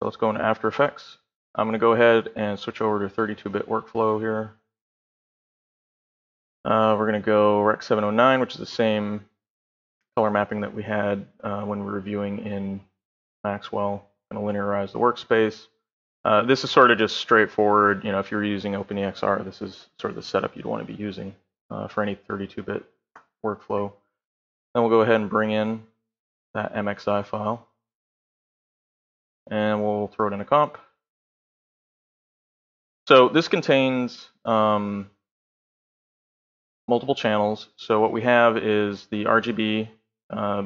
let's go into After Effects. I'm going to go ahead and switch over to 32-bit workflow here. We're going to go Rec 709, which is the same color mapping that we had when we were reviewing in Maxwell. I'm going to linearize the workspace. This is sort of just straightforward. You know, if you're using OpenEXR, this is sort of the setup you'd want to be using for any 32-bit workflow. Then we'll go ahead and bring in that MXI file, and we'll throw it in a comp. So this contains multiple channels. So what we have is the RGB,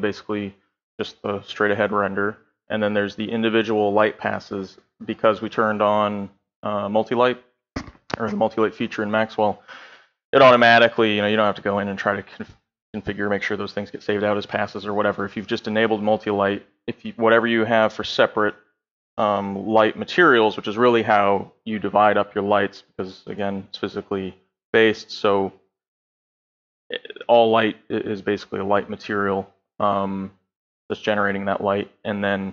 basically just the straight ahead render, and then there's the individual light passes. Because we turned on Multilight, or the Multilight feature in Maxwell, it automatically, you don't have to go in and try to configure, make sure those things get saved out as passes or whatever. If you've just enabled Multilight, whatever you have for separate light materials, which is really how you divide up your lights, because again, it's physically based, so all light is basically a light material that's generating that light. And then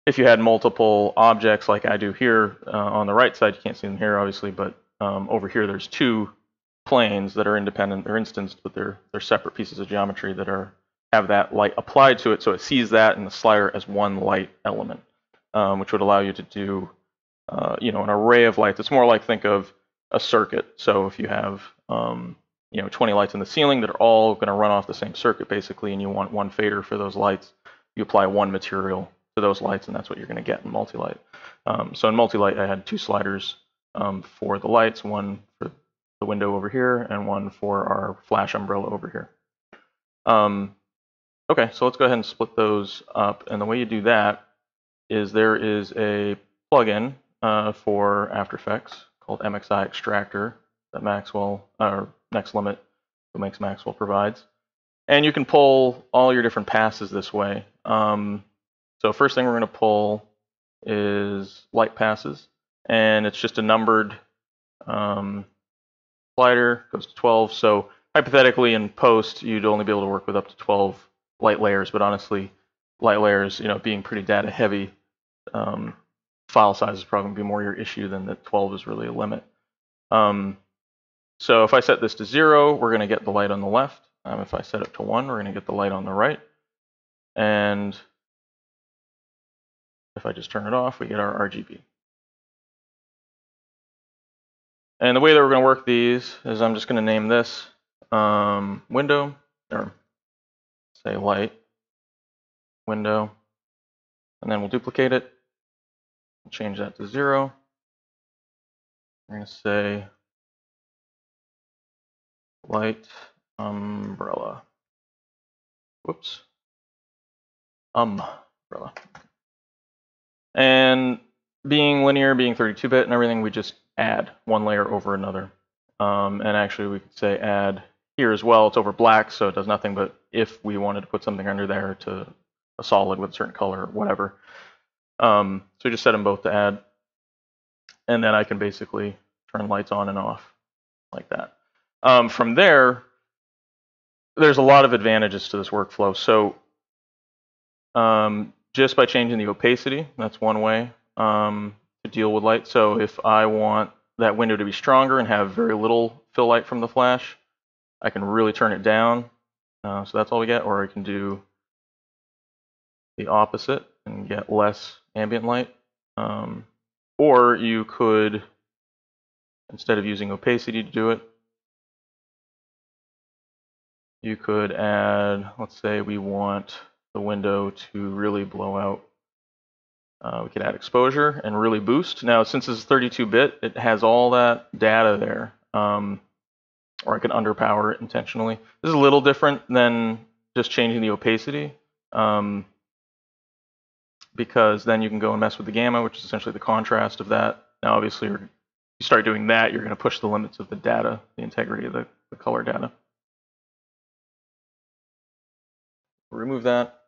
if you had multiple objects like I do here on the right side, you can't see them here obviously, but over here there's two planes that are independent. They're instanced, but they're separate pieces of geometry that have that light applied to it, so it sees that in the slider as one light element, which would allow you to do an array of lights. It's more like, think of a circuit. So if you have 20 lights in the ceiling that are all going to run off the same circuit basically, and you want one fader for those lights, you apply one material to those lights, and that's what you're going to get in Multilight. So in Multilight, I had two sliders for the lights, one for the window over here, and one for our flash umbrella over here. Okay, so let's go ahead and split those up. And the way you do that is there is a plugin for After Effects called MXI Extractor that Maxwell, or Next Limit, who makes Maxwell, provides. And you can pull all your different passes this way. So first thing we're going to pull is light passes, and it's just a numbered slider, goes to 12. So hypothetically in post, you'd only be able to work with up to 12 light layers, but honestly, light layers, being pretty data heavy, file size is probably going to be more your issue than that 12 is really a limit. So if I set this to 0, we're going to get the light on the left. If I set it to 1, we're going to get the light on the right. And if I just turn it off, we get our RGB. And the way that we're going to work these is I'm just going to name this window, or say light window, and then we'll duplicate it. We'll change that to 0. We're going to say light umbrella. Whoops. Umbrella. And being linear, being 32-bit and everything, we just add one layer over another. And actually we could say add here as well. It's over black, so it does nothing, but if we wanted to put something under there to a solid with a certain color or whatever. So we just set them both to add. And then I can basically turn lights on and off like that. From there, there's a lot of advantages to this workflow. So just by changing the opacity, that's one way to deal with light. So if I want that window to be stronger and have very little fill light from the flash, I can really turn it down. So that's all we get. Or I can do the opposite and get less ambient light. Or you could, instead of using opacity to do it, you could add, let's say we want the window to really blow out. We could add exposure and really boost. Now, since this is 32-bit, it has all that data there. Or I can underpower it intentionally. This is a little different than just changing the opacity, because then you can go and mess with the gamma, which is essentially the contrast of that. Now, obviously, if you start doing that, you're going to push the limits of the data, the integrity of the color data. Remove that.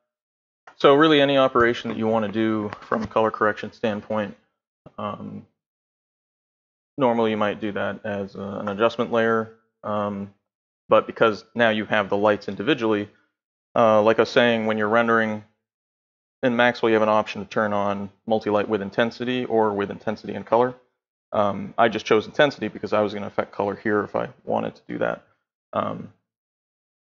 So really any operation that you want to do from a color correction standpoint, normally you might do that as an adjustment layer, but because now you have the lights individually, like I was saying, when you're rendering in Maxwell, you have an option to turn on Multilight with intensity or with intensity and color. I just chose intensity because I was going to affect color here if I wanted to do that.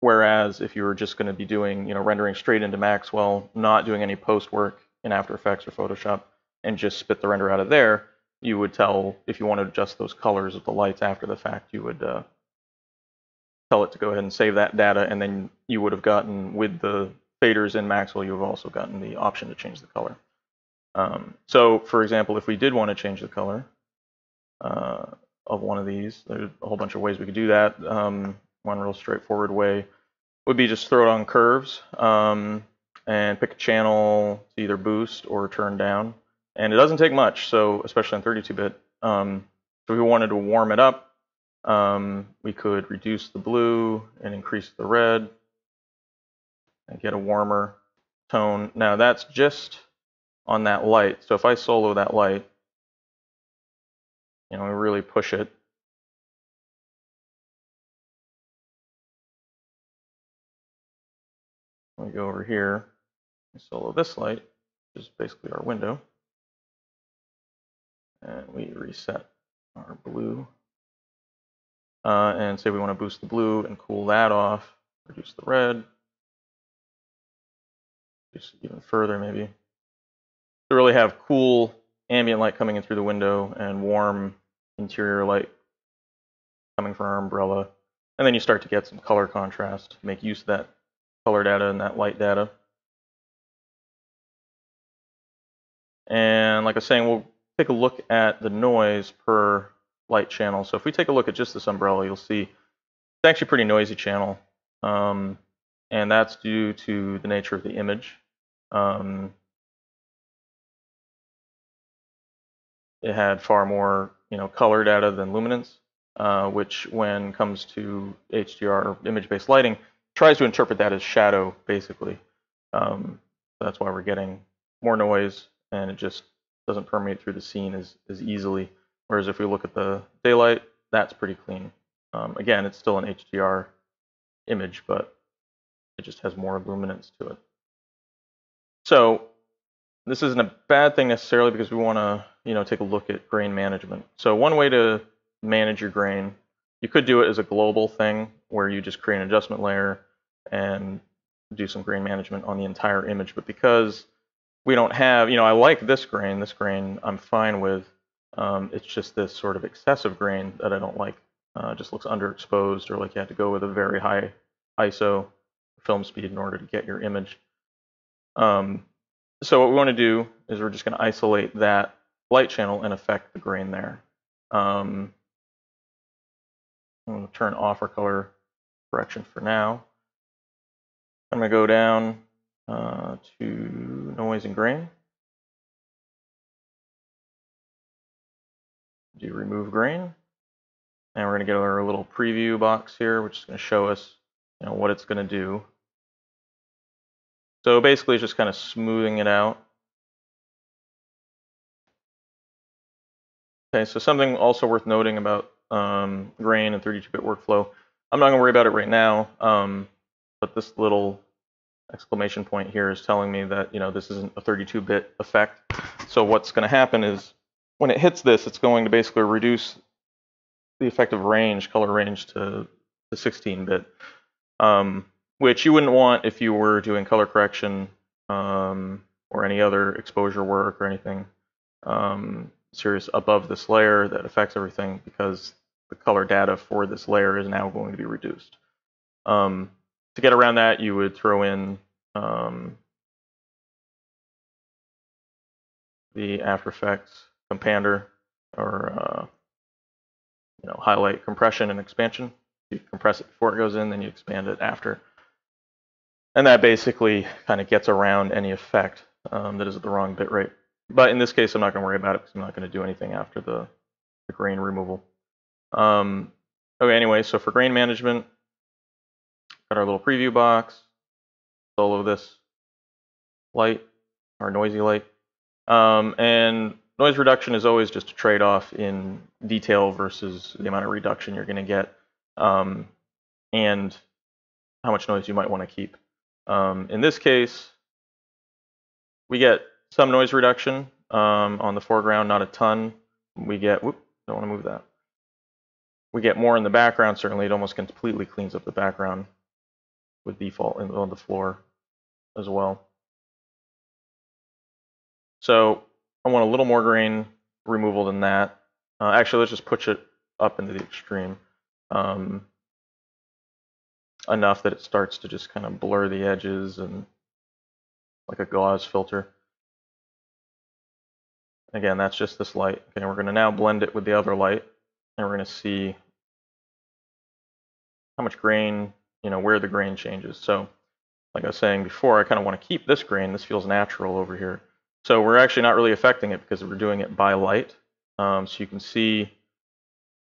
Whereas if you were just going to be doing, rendering straight into Maxwell, not doing any post work in After Effects or Photoshop, and just spit the render out of there, you would tell, if you want to adjust those colors of the lights after the fact, you would tell it to go ahead and save that data, and then you would have gotten, with the faders in Maxwell, you have also gotten the option to change the color. So, for example, if we did want to change the color of one of these, there's a whole bunch of ways we could do that. One real straightforward way would be just throw it on curves and pick a channel to either boost or turn down. And it doesn't take much, so especially on 32-bit. So if we wanted to warm it up, we could reduce the blue and increase the red and get a warmer tone. Now that's just on that light. So if I solo that light, we really push it. We go over here and solo this light, which is basically our window. And we reset our blue. And say we want to boost the blue and cool that off, reduce the red, reduce it even further maybe. To really have cool ambient light coming in through the window and warm interior light coming from our umbrella. And then you start to get some color contrast, make use of that color data and that light data. And like I was saying, we'll take a look at the noise per light channel. So if we take a look at just this umbrella, you'll see it's actually a pretty noisy channel. And that's due to the nature of the image. It had far more, color data than luminance, which when it comes to HDR or image-based lighting, tries to interpret that as shadow, basically. That's why we're getting more noise, and it just doesn't permeate through the scene as easily. Whereas if we look at the daylight, that's pretty clean. Again, it's still an HDR image, but it just has more luminance to it. So this isn't a bad thing necessarily because we want to, take a look at grain management. So one way to manage your grain, you could do it as a global thing where you just create an adjustment layer and do some grain management on the entire image. But because we don't have, I like this grain I'm fine with. It's just this sort of excessive grain that I don't like. It just looks underexposed, or like you had to go with a very high ISO film speed in order to get your image. So what we want to do is we're just going to isolate that light channel and affect the grain there. I'm going to turn off our color correction for now. I'm going to go down to noise and grain. Do remove grain. And we're going to get our little preview box here, which is going to show us what it's going to do. So basically it's just kind of smoothing it out. Okay, so something also worth noting about grain and 32-bit workflow. I'm not going to worry about it right now, but this little exclamation point here is telling me that this isn't a 32-bit effect. So what's going to happen is when it hits this, it's going to basically reduce the effective range, color range, to 16-bit, which you wouldn't want if you were doing color correction or any other exposure work or anything serious above this layer that affects everything, because the color data for this layer is now going to be reduced. To get around that, you would throw in the After Effects compander, or highlight compression and expansion. You compress it before it goes in, then you expand it after. And that basically kind of gets around any effect that is at the wrong bit rate. But in this case, I'm not going to worry about it because I'm not going to do anything after the grain removal. Okay, anyway, so for grain management, got our little preview box, solo this light, our noisy light. And noise reduction is always just a trade-off in detail versus the amount of reduction you're going to get, and how much noise you might want to keep. In this case, we get some noise reduction on the foreground, not a ton. We get, whoop, don't want to move that. We get more in the background, certainly. It almost completely cleans up the background with default on the floor as well. So I want a little more grain removal than that. Actually, let's just push it up into the extreme. Enough that it starts to just kind of blur the edges and like a gauze filter. Again, that's just this light. Okay, we're going to now blend it with the other light, and we're going to see how much grain, where the grain changes. So like I was saying before, I kind of want to keep this grain. This feels natural over here. So we're actually not really affecting it because we're doing it by light. So you can see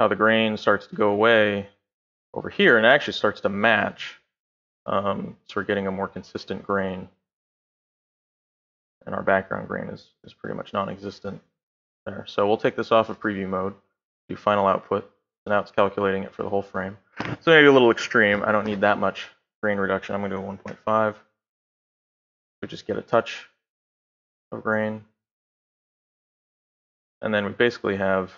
how the grain starts to go away over here, and it actually starts to match. So we're getting a more consistent grain. And our background grain is pretty much non-existent there. So we'll take this off of preview mode, do final output. So now it's calculating it for the whole frame. So maybe a little extreme. I don't need that much grain reduction. I'm going to do a 1.5. We just get a touch of grain. And then we basically have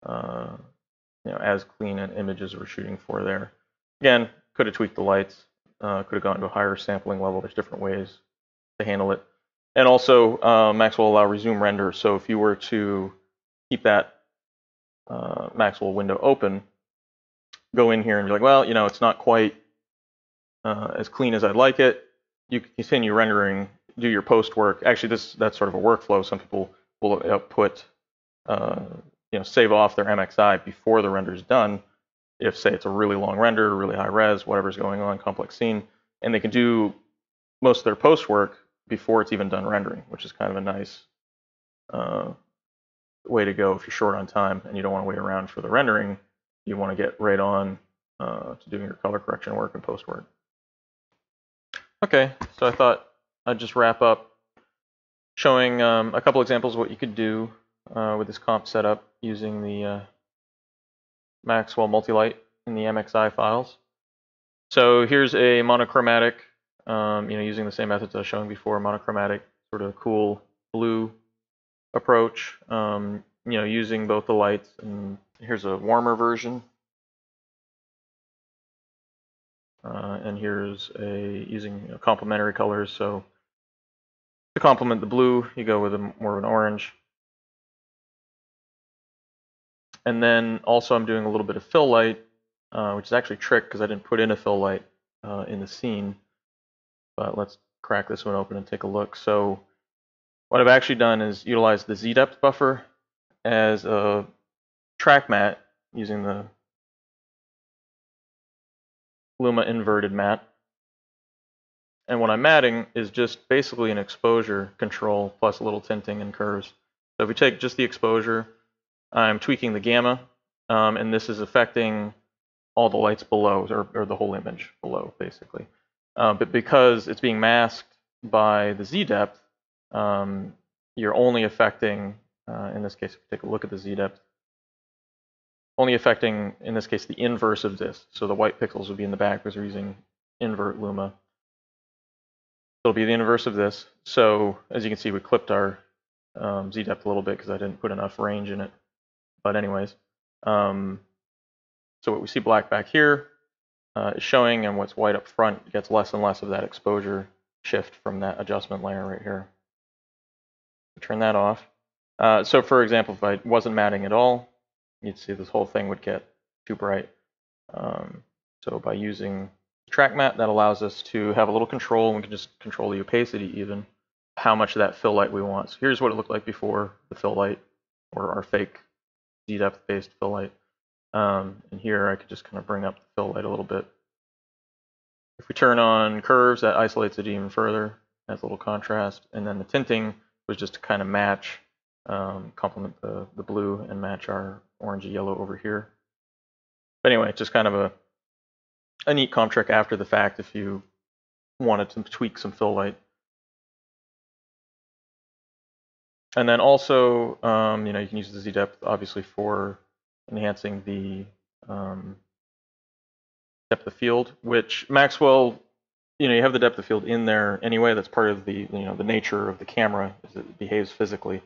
as clean an image as we're shooting for there. Again, could have tweaked the lights, could have gone to a higher sampling level. There's different ways to handle it. And also, Maxwell will allow resume render. So if you were to keep that Maxwell window open, go in here and you're like, well, it's not quite as clean as I'd like it. You can continue rendering, do your post work. Actually, that's sort of a workflow. Some people will put, save off their MXI before the render is done. If, say, it's a really long render, really high res, whatever's going on, complex scene, and they can do most of their post work before it's even done rendering, which is kind of a nice way to go if you're short on time and you don't want to wait around for the rendering. You want to get right on to doing your color correction work and post work. Okay, so I thought I'd just wrap up showing a couple examples of what you could do with this comp setup using the Maxwell Multilight in the MXI files. So here's a monochromatic, using the same methods I was showing before, monochromatic sort of cool blue approach, using both the lights. And here's a warmer version. And here's using complementary colors. So to complement the blue, you go with more of an orange. And then also I'm doing a little bit of fill light, which is actually tricked because I didn't put in a fill light in the scene. But let's crack this one open and take a look. So what I've actually done is utilize the Z-depth buffer as a track matte using the Luma inverted matte. And what I'm matting is just basically an exposure control plus a little tinting and curves. So if we take just the exposure, I'm tweaking the gamma, and this is affecting all the lights below, or the whole image below, basically. But because it's being masked by the Z-depth, you're only affecting, in this case, if you take a look at the Z-depth, only affecting, in this case, the inverse of this. So the white pixels would be in the back because we're using invert Luma. It'll be the inverse of this. So as you can see, we clipped our Z-depth a little bit because I didn't put enough range in it. But anyways, so what we see black back here is showing, and what's white up front gets less and less of that exposure shift from that adjustment layer right here. Turn that off. So for example, if I wasn't matting at all, you'd see this whole thing would get too bright. So by using track matte, that allows us to have a little control, and we can just control the opacity even, how much of that fill light we want. So here's what it looked like before the fill light, or our fake Z-depth based fill light. And here I could just kind of bring up the fill light a little bit. If we turn on curves, that isolates it even further, adds a little contrast. And then the tinting was just to kind of match, complement the blue and match our orangey yellow over here. But anyway, just kind of a neat comp trick after the fact if you wanted to tweak some fill light. And then also, you can use the Z-depth obviously for enhancing the depth of field, which Maxwell you have the depth of field in there anyway. That's part of the the nature of the camera, is it behaves physically.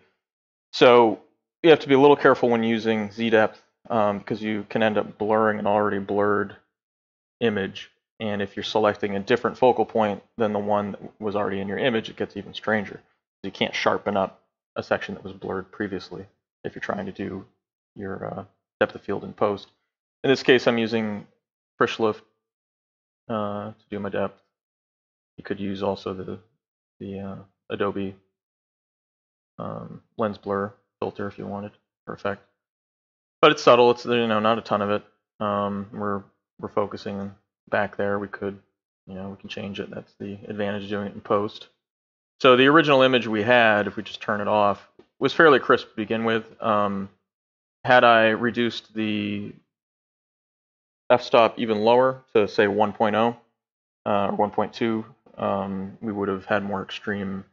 So you have to be a little careful when using z-depth, because you can end up blurring an already blurred image. And if you're selecting a different focal point than the one that was already in your image, it gets even stranger. You can't sharpen up a section that was blurred previously if you're trying to do your depth of field in post. In this case, I'm using Frischlift to do my depth. You could use also the Adobe lens blur filter if you wanted for effect, but it's subtle. It's not a ton of it. We're focusing back there. We could we can change it. That's the advantage of doing it in post. So the original image we had, if we just turn it off, was fairly crisp to begin with. Had I reduced the f-stop even lower to say 1.0 or 1.2, we would have had more extreme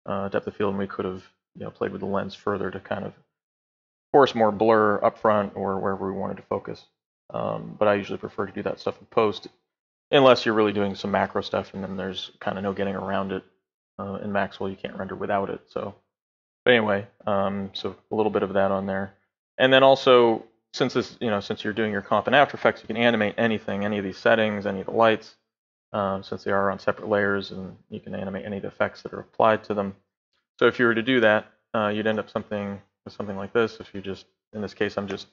depth of field, and we could have played with the lens further to kind of force more blur up front or wherever we wanted to focus. But I usually prefer to do that stuff in post, unless you're really doing some macro stuff, and then there's kind of no getting around it. In Maxwell, you can't render without it. So, but anyway, so a little bit of that on there, and then also since since you're doing your comp in After Effects, you can animate anything, any of these settings, any of the lights, since they are on separate layers, and you can animate any of the effects that are applied to them. So if you were to do that, you'd end up with something like this. If you just, in this case, I'm just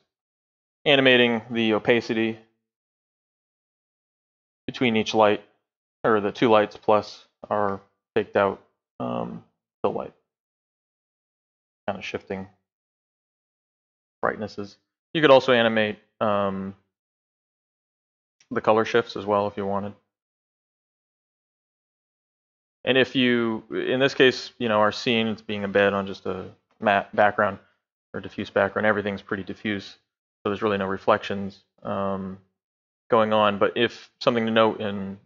animating the opacity between each light, or the two lights plus our faked out fill light, kind of shifting brightnesses. You could also animate the color shifts as well if you wanted. And if you, in this case, our scene is being a bed on just a matte background or diffuse background, everything's pretty diffuse, so there's really no reflections going on. But if something to note in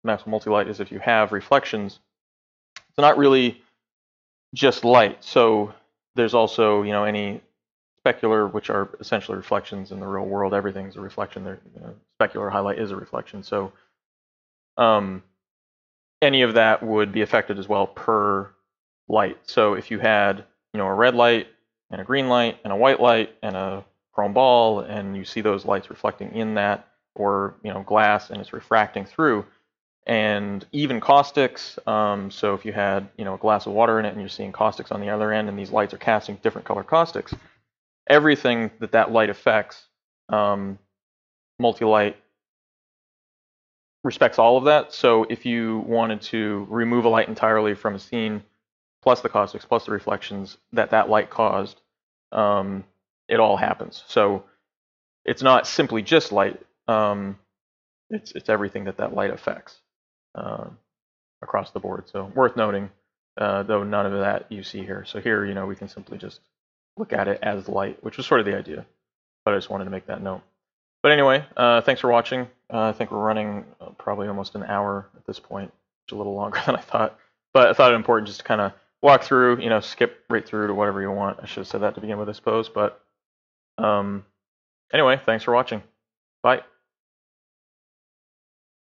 Maxwell Multilight is if you have reflections, it's not really just light. So there's also any specular, which are essentially reflections in the real world. Everything's a reflection. There, specular highlight is a reflection. So any of that would be affected as well per light. So if you had a red light and a green light and a white light and a chrome ball, and you see those lights reflecting in that, or glass and it's refracting through, and even caustics. So if you had a glass of water in it and you're seeing caustics on the other end, and these lights are casting different color caustics, everything that light affects, Multilight respects all of that. So if you wanted to remove a light entirely from a scene, plus the caustics, plus the reflections that light caused, it all happens. So it's not simply just light. It's everything that light affects across the board. So worth noting, though none of that you see here. So here, we can simply just look at it as light, which was sort of the idea. But I just wanted to make that note. But anyway, thanks for watching. I think we're running probably almost an hour at this point, which is a little longer than I thought. But I thought it important just to kind of walk through, skip right through to whatever you want. I should have said that to begin with, I suppose. But anyway, thanks for watching. Bye.